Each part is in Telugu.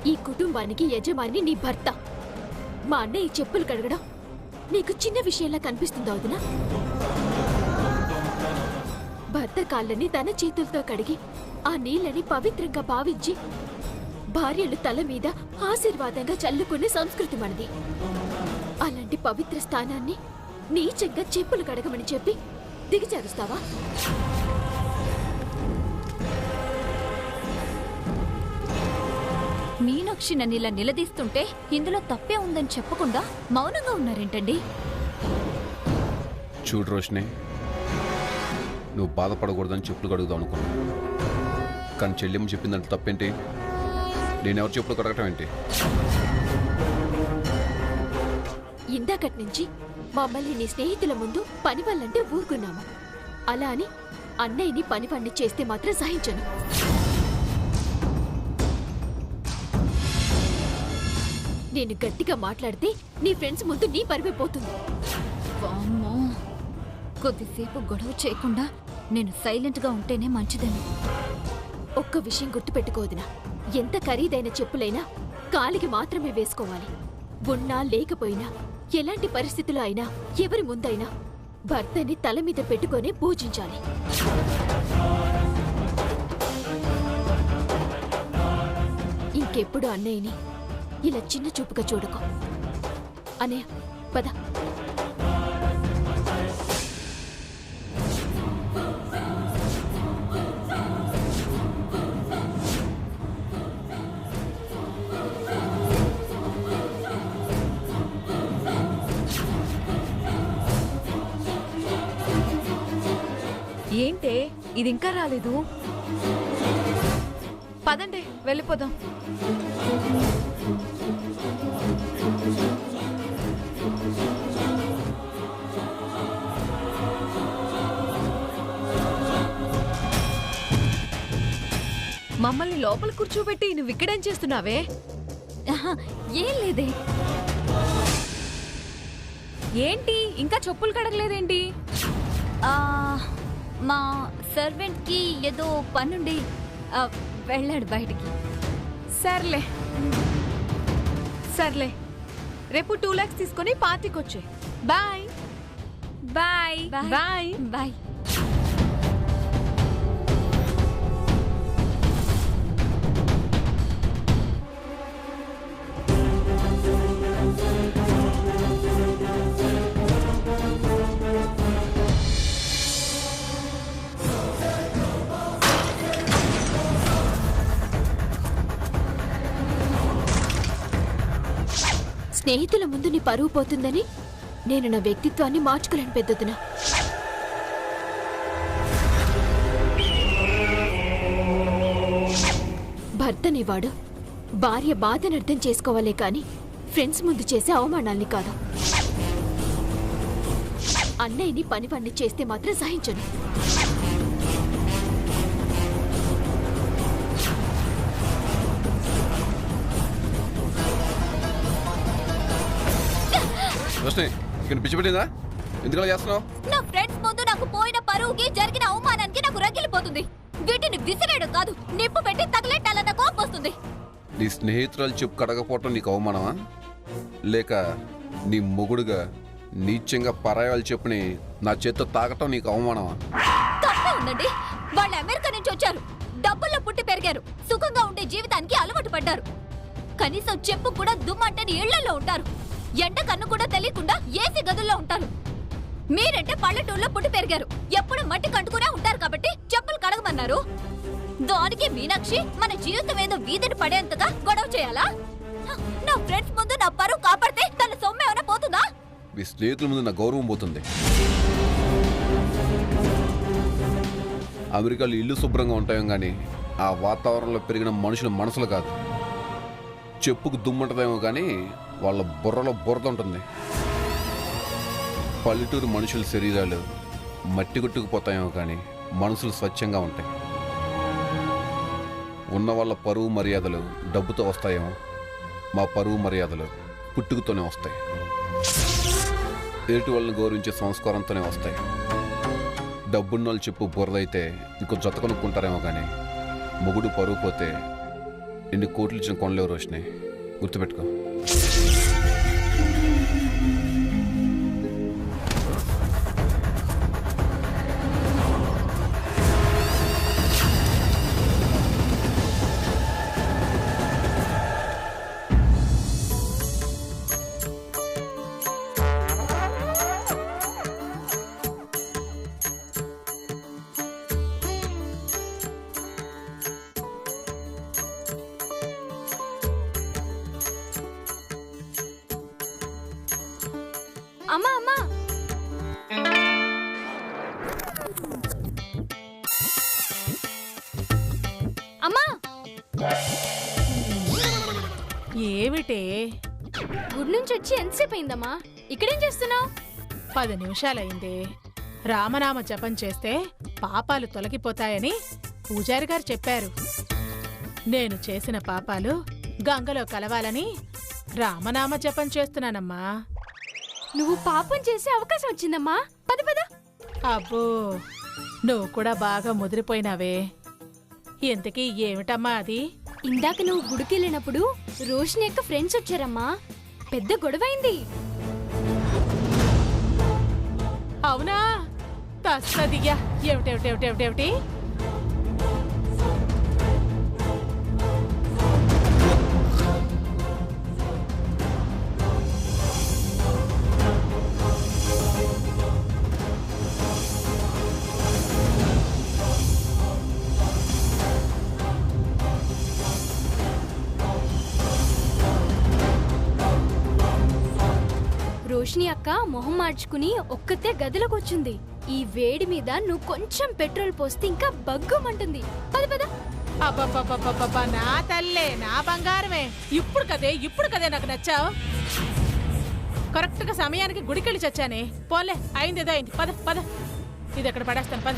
ఈ కుటుంబానికి యజమాని నీ భర్త. మా అన్నయ్య చెప్పులు కడగడం నీకు చిన్న విషయంలా కనిపిస్తుందా వదినా? భర్త కాళ్ళని తన చేతులతో కడిగి ఆ నీళ్ళని పవిత్రంగా భావించి భార్యలు తల మీద ఆశీర్వాదంగా చల్లుకునే సంస్కృతి మనది. అలాంటి పవిత్ర స్థానాన్ని నీచంగా చెప్పులు కడగమని చెప్పి దిగజారుస్తావా? మీనాక్షి నన్ను ఇలా నిలదీస్తుంటే ఇందులో తప్పే ఉందని చెప్పకుండా మౌనంగా ఉన్నారేంటండి? చూడు రోషిని, నువ్వు బాధపడకూడదని చెప్పులు కడుగుదాం అనుకున్నా, కానీ చెల్లెమ్మ చెప్పిందంటే తప్పేంటి? నేనెవరు చెప్పులు కడగటం ఏంటి? ఇందాకటి నుంచి మమ్మల్ని నీ స్నేహితుల ముందు పని వాళ్ళంటే ఊరుకున్నాము. అలా అని అన్నయ్యని పని వాణ్ణి చేస్తే మాత్రం సహించను. నేను గట్టిగా మాట్లాడితే నీ ఫ్రెండ్స్ ముందు నీ పరివైపోతుంది. వామ్మో, కొద్దిసేపు గొడవ చేయకుండా నేను సైలెంట్గా ఉంటేనే మంచిదని. ఒక్క విషయం గుర్తుపెట్టుకోదునా, ఎంత ఖరీదైన చెప్పులైనా కాలికి మాత్రమే వేసుకోవాలి. ఉన్నా లేకపోయినా ఎలాంటి పరిస్థితుల్లో అయినా ఎవరి ముందైనా భర్తని తల మీద పెట్టుకునే పూజించాలి. ఇంకెప్పుడు అన్నయ్యని ఇలా చిన్న చూపుగా చూడకో. అన్నయ్య పద. ఏంటే ఇది ఇంకా రాలేదు? పదండి వెళ్ళిపోదాం. మమ్మల్ని లోపల కూర్చోబెట్టి నువ్వు ఇక్కడేం చేస్తున్నావే? ఏం లేదే. ఏంటి ఇంకా చెప్పులు కడగలేదేంటి? మా సర్వెంట్ కి ఏదో పనుండి వెళ్ళాడు బయటికి. సర్లే సర్లే, రేపు 2 lakhs తీసుకొని పార్టీకి వచ్చే. Bye bye bye bye. స్నేహితుల ముందు నీ పరువు పోతుందని నేను నా వ్యక్తిత్వాన్ని మార్చుకోలేను పెద్దదునా. భర్తనేవాడు భార్య బాధను అర్థం చేసుకోవాలే కాని ఫ్రెండ్స్ ముందు చేసే అవమానాల్ని కాదు. అన్నయ్యని పనివాణ్ణి చేస్తే మాత్రం సహించను. ఇక్కడ పిచ్చి పెట్టిందా? ఎందుకలా చేస్తున్నావు? నా ఫ్రెండ్స్ ముందు నాకు పోయిన పరువుకి జరిగిన అవమానానికి నాకు రగిలిపోతుంది. వీటిని విసిరేయడం కాదు, నిప్పు పెట్టి తగలెట్టాలన్న కోపం వస్తుంది. నీ స్నేహితురాలు చెప్పు కడగపోవటం నీకు అవమానమా, లేక నీ మొగుడుగా నీచంగా పరాయాలు చెప్పుని నా చేత్తో తాగటం నీకు అవమానమా? తప్పే ఉందండి. వాళ్ళు అమెరికా నుంచి వచ్చారు, డబ్బుల్లో పుట్టి పెరిగారు, సుఖంగా ఉండే జీవితానికి అలవాటు పడ్డారు. కనీసం చెప్పు కూడా దుమ్మంటని ఇళ్లలో ఉంటారు. ఎండ కన్ను కూడా తెలియకుండా ఏసీ గదుల్లో ఉంటారు. మీరంటే పల్లెటూరులో పుట్టి పెరిగారు, ఎప్పుడు మట్టి కంటుకునే ఉంటారు కాబట్టి చెప్పులు కడగమన్నారు. దానికి మీనాక్షి మన జీవితం ఏదో వీధిని పడేంతగా గొడవ చేయాలా? నా ఫ్రెండ్స్ ముందు నా పరువు కాపాడితే తన సొమ్ము ఏమైనా పోతుందా? మీ స్నేహితుల ముందు నా గౌరవం పోతుంది. అమెరికాలో ఇల్లు శుభ్రంగా ఉంటాయేం కానీ ఆ వాతావరణంలో పెరిగిన మనుషుల మనసులు కాదు. చెప్పుకు దుమ్మంటదేమో కానీ వాళ్ళ బుర్రలో బురద ఉంటుంది. పల్లెటూరు మనుషుల శరీరాలు మట్టి కొట్టుకుపోతాయేమో కానీ మనసులు స్వచ్ఛంగా ఉంటాయి. ఉన్న వాళ్ళ పరువు మర్యాదలు డబ్బుతో వస్తాయేమో, మా పరువు మర్యాదలు పుట్టుకతోనే వస్తాయి. ఎదుటి వాళ్ళని గౌరవించే సంస్కారంతోనే వస్తాయి. డబ్బున్న వాళ్ళు చెప్పు బురదైతే ఇంకో జత కొనుక్కుంటారేమో కానీ మొగుడు పరువు పోతే ఎన్ని కోట్లు ఇచ్చిన కొనలేవు రోషిని, గుర్తుపెట్టుకో. అమ్మా అమ్మా, అమ్మా, ఏమిటే? గుడి నుంచి వచ్చి ఎంతసేపు అయిందమ్మా? ఇక్కడేం చేస్తున్నావు? 10 నిమిషాలైంది. రామనామ జపం చేస్తే పాపాలు తొలగిపోతాయని పూజారి గారు చెప్పారు. నేను చేసిన పాపాలు గంగలో కలవాలని రామనామ జపం చేస్తున్నానమ్మా. నువ్వు పాపం చేసే అవకాశం వచ్చిందమ్మా. పద పద. అబ్బో, నువ్వు కూడా బాగా ముదిరిపోయినావే. ఇంతకీ ఏమిటమ్మా అది? ఇందాక నువ్వు గుడికి వెళ్ళినప్పుడు రోషిని యొక్క ఫ్రెండ్స్ వచ్చారమ్మా. పెద్ద గొడవైంది. అవునా? తస్సదియ్యా. ఏమిటేమిటేమిటేమిటేమిటి? రోషిని అక్క మొహం మార్చుకుని ఒక్కతే గదిలోకి వచ్చింది. ఈ వేడి మీద నువ్వు కొంచెం పెట్రోల్ పోస్తే ఇంకా బగ్గుమంటుంది. పద పద. అబ్బబ్బబ్బబ్బబ్బా, నా తల్లే, నా బంగారమే. ఇప్పుడు కదే నాకు నచ్చావు. కరెక్ట్ గా సమయానికి గుడికెళ్ళి చచ్చానే. పోలే, అయిందేదో అయింది. పద పద, ఇది ఎక్కడ పడేస్తాను. పద.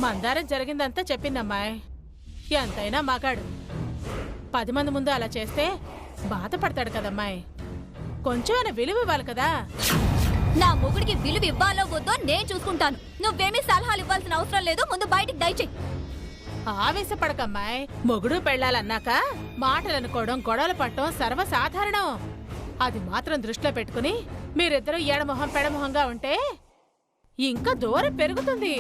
మందారం జరిగిందంతా చెప్పిందమ్మాయి. ఎంతైనా మగాడు. 10 మంది ముందు అలా చేస్తే బాధపడతాడు కదమ్మాయి. కొంచెమైనా విలువ ఇవ్వాలి కదా. నా మొగుడికి విలువ ఇవ్వాలో వద్దో నేను చూసుకుంటాను. నువ్వేమీ సలహాలు ఇవ్వాల్సిన అవసరం లేదు. ముందు బయటికి దయచేయి. ఆవేశపడకమ్మాయి. మొగుడు పెళ్ళాలన్నాక మాటలనుకోవడం, గొడవలు పట్టడం సర్వసాధారణం. అది మాత్రం దృష్టిలో పెట్టుకుని మీరిద్దరూ ఏడమొహం పెడమొహంగా ఉంటే ఇంకా దూరం పెరుగుతుంది.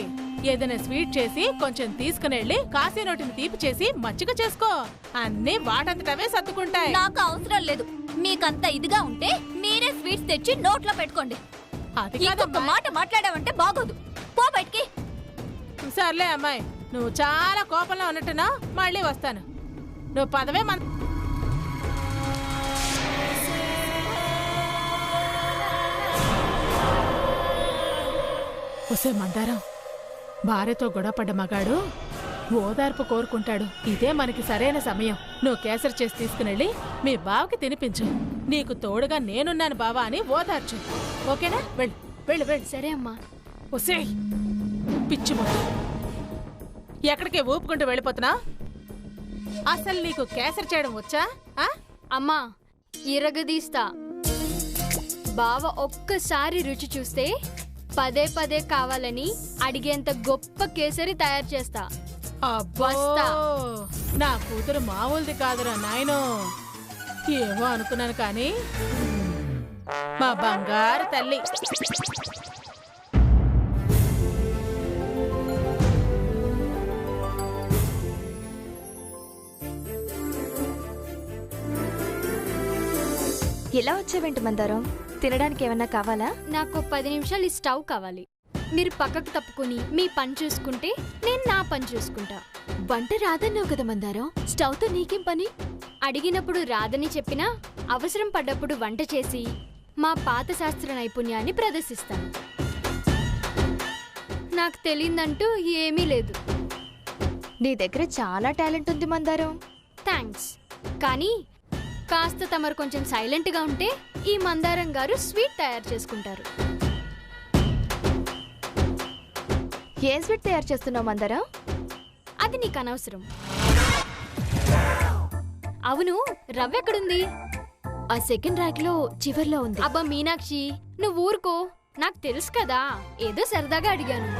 ఏదైనా స్వీట్ చేసి కొంచెం తీసుకునెళ్ళి కాశీ నోటిని తీపి చేసి మచ్చిక చేసుకో. అన్నీ వాటంతటవే సర్దుకుంటాయి. నాకు అవసరం లేదు. మీకంత ఇదిగా ఉంటే మీరే స్వీట్స్ తెచ్చి నోట్లో పెట్టుకోండి. అది ఇంకొక కాదమ్మా. మాట మాట్లాడావంటే బాగోదు. పో బయటికి. సర్లే అమ్మాయి, నువ్వు చాలా కోపంలో ఉన్నట్టునా. మళ్ళీ వస్తాను. నువ్వు పదవే ఒసే మందారం, భార్యతో గొడవపడ్డ మగాడు ఓదార్పు కోరుకుంటాడు. ఇదే మనకి సరైన సమయం. నువ్వు కేసరి చేసి తీసుకునెళ్ళి మీ బావకి తినిపించు. నీకు తోడుగా నేనున్నాను బావా అని ఓదార్చు. ఓకేనా? వెళ్ళు వెళ్ళు వెళ్ళు. సరే అమ్మా. ఒసే పిచ్చి మొక్క, ఎక్కడికే ఊపుకుంటూ వెళ్ళిపోతున్నా? అసలు నీకు కేసరి చేయడం వచ్చా? అమ్మా, ఇరగదీస్తా. బావ ఒక్కసారి రుచి చూస్తే పదే పదే కావాలని అడిగేంత గొప్ప కేసరి తయారు చేస్తా. అబ్బా, నా కూతురు మామూలుది కాదురా నాయనో. ఏమో అనుకున్నాను కానీ మా బంగారు తల్లి. ఎలా వచ్చావేంటి మందారం? తినడానికి ఏమన్నా కావాలా? నాకు 10 నిమిషాలు ఈ స్టవ్ కావాలి. మీరు పక్కకు తప్పుకుని మీ పని చూసుకుంటే నేను నా పని చూసుకుంటా. వంట రాదన్నావు కదా మందారం, స్టవ్తో నీకేం పని? అడిగినప్పుడు రాదని చెప్పినా అవసరం పడ్డప్పుడు వంట చేసి మా పాత శాస్త్ర నైపుణ్యాన్ని ప్రదర్శిస్తాను. నాకు తెలియదంటూ ఏమీ లేదు. నీ దగ్గర చాలా టాలెంట్ ఉంది మందారం. థ్యాంక్స్. కానీ కాస్త తమరు కొంచెం సైలెంట్గా ఉంటే ఈ మందారం గారు స్వీట్ తయారు చేసుకుంటారు. ఏం స్వీట్ తయారు చేస్తున్నావు మందారా? అది నీకు అనవసరం. అవును, రవ్వ ఎక్కడుంది? ఆ సెకండ్ ర్యాక్ లో చివర్లో ఉంది. అబ్బా మీనాక్షి, నువ్వు ఊరుకో. నాకు తెలుసు కదా, ఏదో సరదాగా అడిగాను.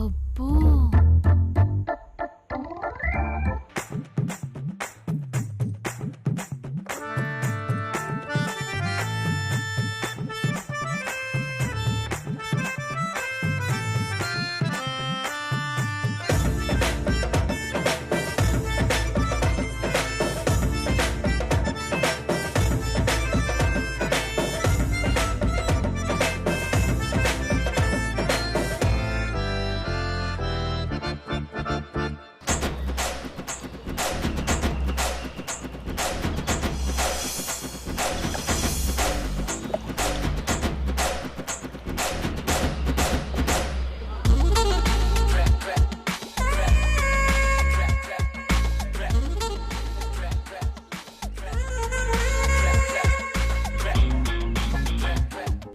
అబ్బో,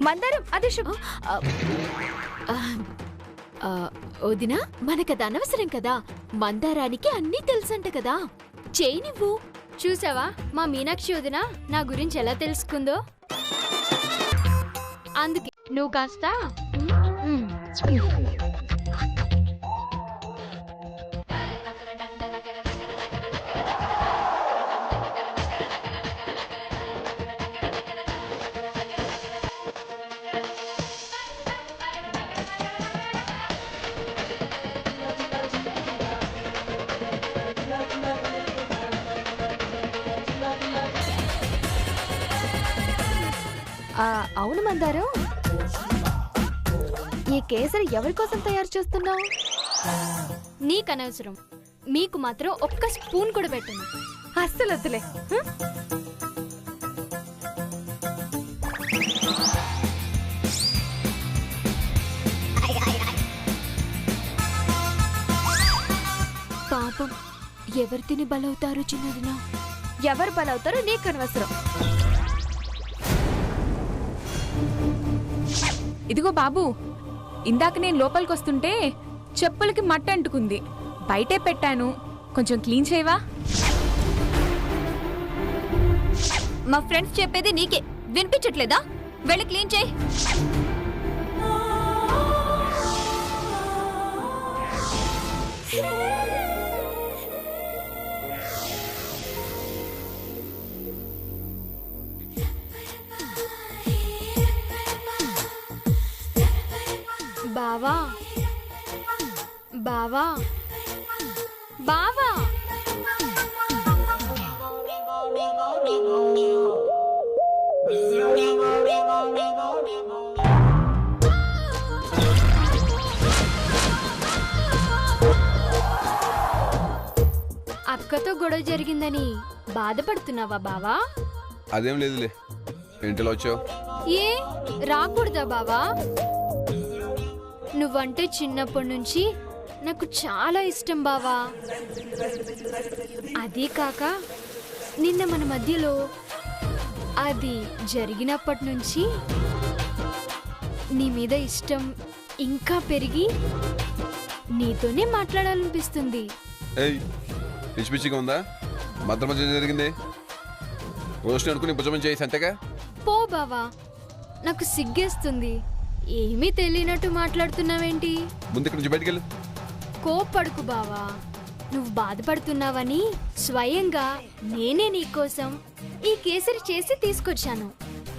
మందారం అది వదినా, మనకది అనవసరం కదా. మందారానికి అన్నీ తెలుసంట కదా. చేయి నువ్వు. చూసావా మా మీనాక్షి వదిన నా గురించి ఎలా తెలుసుకుందో? అందుకే నువ్వు కాస్త అవును మందారం, ఈ కేసరి ఎవరి కోసం తయారు చేస్తున్నావు? నీకు అనవసరం. మీకు మాత్రం ఒక్క స్పూన్ కూడా పెట్టను. అస్సలు వద్దులే. పాపం, ఎవరు తిని బలవుతారో చిన్నదినా. ఎవరు బలవుతారో నీకు అనవసరం. ఇదిగో బాబు, ఇందాక నేను లోపలికొస్తుంటే చెప్పులకి మట్ట అంటుకుంది. బయటే పెట్టాను, కొంచెం క్లీన్ చేయవా? మా ఫ్రెండ్స్ చెప్పేది నీకే వినిపించట్లేదా? వెళ్ళి క్లీన్ చేయి. బావా, బావా, బావా. అక్కతో గొడవ జరిగిందని బాధపడుతున్నావా బావా? అదేం లేదులే. ఇంటిలో వచ్చావు? ఏ రాకూడదా బావా? నువ్వంటే చిన్నప్పటి నుంచి నాకు చాలా ఇష్టం బావా. అదీ కాక నిన్న మన మధ్యలో అది జరిగినప్పటి నుంచి నీ మీద ఇష్టం ఇంకా పెరిగి నీతోనే మాట్లాడాలనిపిస్తుంది. ఏయ్, పిచ్చి పిచ్చిగా ఉందా? మధ్య మధ్య జరిగింది. రోజు అనుకుని భుజమం చేసి అంతేగా. పో బావా, నాకు సిగ్గేస్తుంది. ఏమీ తెలియనట్టు మాట్లాడుతున్నావేంటి? ముందు ఇక్కడి నుంచి బయటికి వెళ్ళు. కోప్పడుకు బావా. నువ్వు బాధపడుతున్నావని స్వయంగా నేనే నీకోసం ఈ కేసరి చేసి తీసుకొచ్చాను.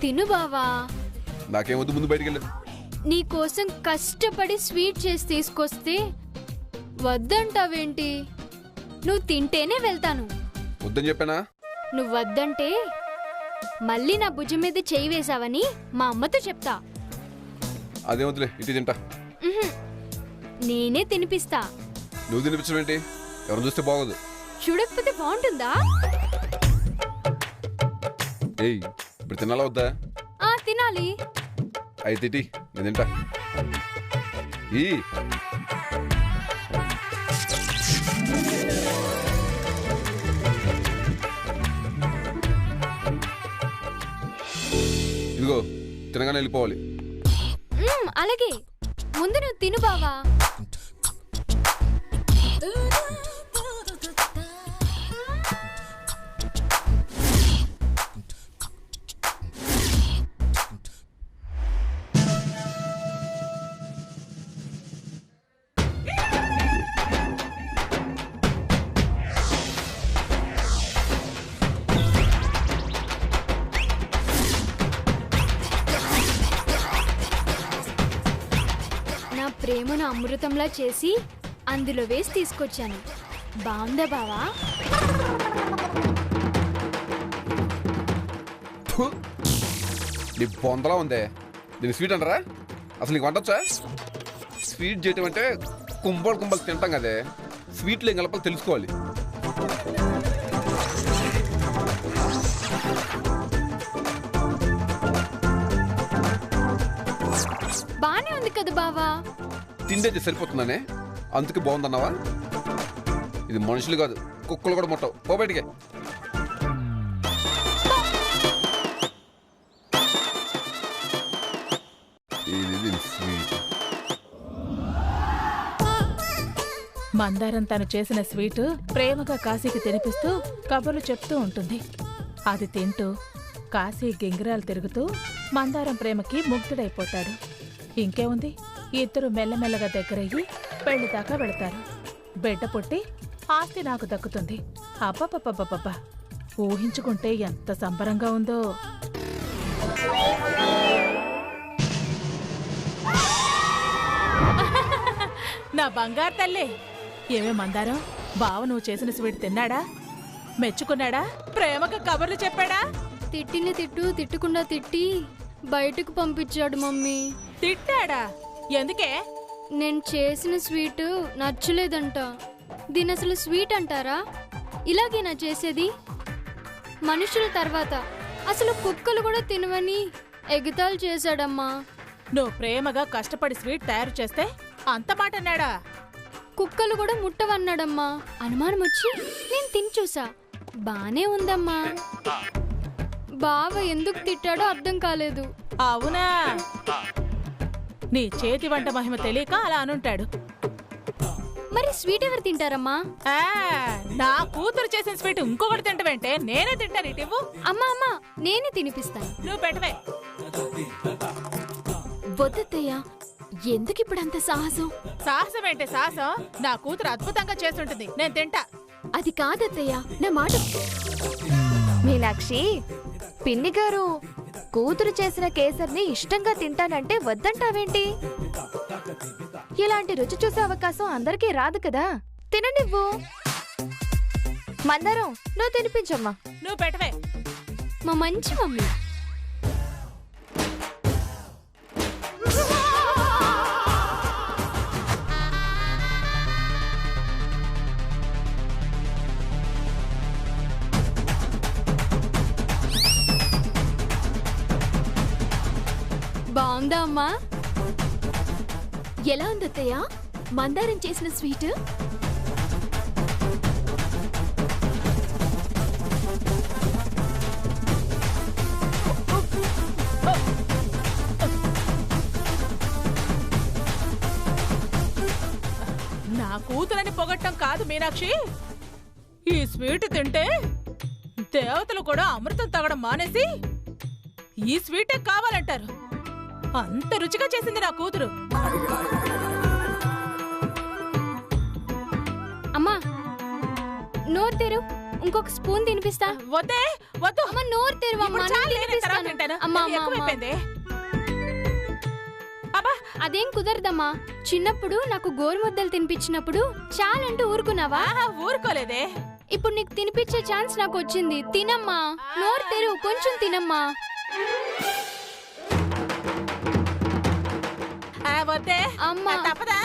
తిను బావా. నాకేం వద్దు, ముందు బయటికి వెళ్ళు. నీకోసం కష్టపడి స్వీట్ చేసి తీసుకొస్తే వద్దంటావేంటి? నువ్వు తింటేనే వెళ్తాను. వద్దని చెప్పానా? నువ్వు వద్దంటే మళ్ళీ నా భుజం మీద చేయి వేశావని మా అమ్మతో చెప్తా. అదేం వద్దులే, ఇటు తింటా. ఉహుం. నేనే తినిపిస్తా. నువ్వు తినిపించడం ఏంటి? ఎవరు చూస్తే బాగోదు. చూడకపోతే బాగుంటుందా? ఏయ్, ఇప్పుడు తినాలా వద్దా? తినాలి. అయితే ఇటీ, నేను తింటా. ఈ ఇదిగో, తినగానే వెళ్ళిపోవాలి. అలాగే. ముందు నువ్వు తిను బావా. నా ప్రేమను అమృతంలా చేసి అందులో వేసి తీసుకొచ్చాను. బాగుందా బావా? ఫు! నీ బొందలా ఉందే. దీని స్వీట్ అంటారా? అసలు నీకు వంటొచ్చా? స్వీట్ చేయటం అంటే కుంభలు తింటాం కదే. స్వీట్లు ఏం కలపాలి తెలుసుకోవాలి. బానే ఉంది కదా బావా? తిండైతే సరిపోతుందనే అందుకే బాగుందన్నావా? ఇది మనుషులు కాదు, కుక్కలు కూడా ముట్టవు. పో బయటికి. ఇది స్వీట్. మందారం తను చేసిన స్వీటు ప్రేమగా కాశీకి తినిపిస్తూ కబుర్లు చెప్తూ ఉంటుంది. అది తింటూ కాశీ గింగిరాలు తిరుగుతూ మందారం ప్రేమకి ముగ్ధుడైపోతాడు. ఇంకేముంది, ఇద్దరు మెల్లమెల్లగా దగ్గరయ్యి పెళ్లి దాకా వెళతారు. బిడ్డ పుట్టి ఆస్తి నాకు దక్కుతుంది. అబ్బబ్బబ్బబ్బబ్బా, ఊహించుకుంటే ఎంత సంబరంగా ఉందో. నా బంగారు తల్లి, ఏమే మందారం, బావ నువ్వు చేసిన స్వీట్ తిన్నాడా? మెచ్చుకున్నాడా? ప్రేమగా కబుర్లు చెప్పాడా? తిట్టిన తిట్టు తిట్టకుండా తిట్టి బయటకు పంపించాడు మమ్మీ. తిట్టాడా? ఎందుకే? నేను చేసిన స్వీట్ నచ్చలేదంట. దీని అసలు స్వీట్ అంటారా? ఇలాగేనా చేసేది? మనుషుల తర్వాత అసలు కుక్కలు కూడా తినవని ఎగతాళి చేశాడమ్మా. నువ్వు ప్రేమగా కష్టపడి స్వీట్ తయారు చేస్తే అంత మాట అన్నాడా? కుక్కలు కూడా ముట్టవన్నాడమ్మా. అనుమానం వచ్చి నేను తిని చూసా, బానే ఉందమ్మా. బావ ఎందుకు తిట్టాడో అర్థం కాలేదు. అవునా? నీ చేతి వంట మహిమ తెలియక అలా అనుంటాడు. మరి స్వీట్ ఎవరు తింటారమ్మా? ఆ, నా కూతురు చేసిన స్వీట్ ఇంకొకటి తింటవేంటే? నేనే తింటాను. ఇటివ్వు. అమ్మా అమ్మా, నేనే తినిపిస్తాను. నువ్వు పెట్టవే. వద్దత్తయ్యా, ఎందుకు ఇప్పుడు అంత సాహసం? సాహసం ఏంటి సాహసం? నా కూతురు అద్భుతంగా చేస్తుంటుంది, నేను తింటా. అది కాదత్తయ్యా, నా మాట. మీనాక్షి, పిన్ని గారు కూతురు చేసిన కేసర్ని ఇష్టంగా తింటానంటే వద్దంటావేంటి? ఇలాంటి రుచి చూసే అవకాశం అందరికీ రాదు కదా. తిననివ్వు. మందారం, నువ్వు తినిపించమ్మా. నువ్వు పెట్టవే. మా మంచి మమ్మీ. బాగుందా అమ్మా? ఎలా ఉందత్తయ్యా మందారం చేసిన స్వీట్? నా కూతురని పొగట్టం కాదు మీనాక్షి. ఈ స్వీట్ తింటే దేవతలు కూడా అమృతం తాగడం మానేసి ఈ స్వీటే కావాలంటారు. అంత రుచిగా చేసింది నా కూతురు. అమ్మా, నోరు తెరు, ఇంకొక స్పూన్ తినిపిస్తా. వద్దే, వద్దు. అమ్మ నోరు తెరు అమ్మా, ఇప్పుడు చాలు, నేను నేను తర్వాత తినిపిస్తాను. తింటాను. అమ్మా, అమ్మా, అమ్మా. ఎక్కువైపోయింది. అబ్బా, అదేం కుదరదమ్మా. చిన్నప్పుడు నాకు గోరుముద్దలు తినిపించినప్పుడు చాలంటూ ఊరుకున్నావా? ఆహా, ఊరుకోలేదే. ఇప్పుడు నీకు తినిపించే ఛాన్స్ నాకు వచ్చింది. తినమ్మా, నోరు తెరు, కొంచెం తినమ్మా. వద్దే అమ్మా. తప్పదా?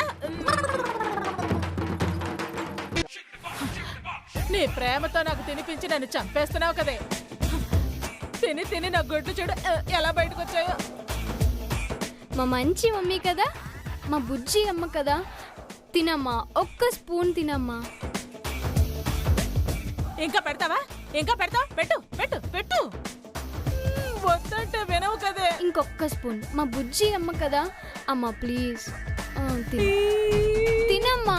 నీ ప్రేమతో నాకు తినిపించి నన్ను చంపేస్తున్నావు కదే. తిని తిని నా గొడ్డు చూడు ఎలా బయటకు వచ్చాయో. మా మంచి మమ్మీ కదా, మా బుజ్జి అమ్మ కదా. తినమ్మా, ఒక్క స్పూన్ తినమ్మా. ఇంకా పెడతావా? ఇంకా పెడతావా? పెట్టు పెట్టు పెట్టు. వద్దంటే వినవు కదే. ఇంకొక్క స్పూన్. మా బుజ్జి అమ్మ కదా. అమ్మ ప్లీజ్. తినమ్మా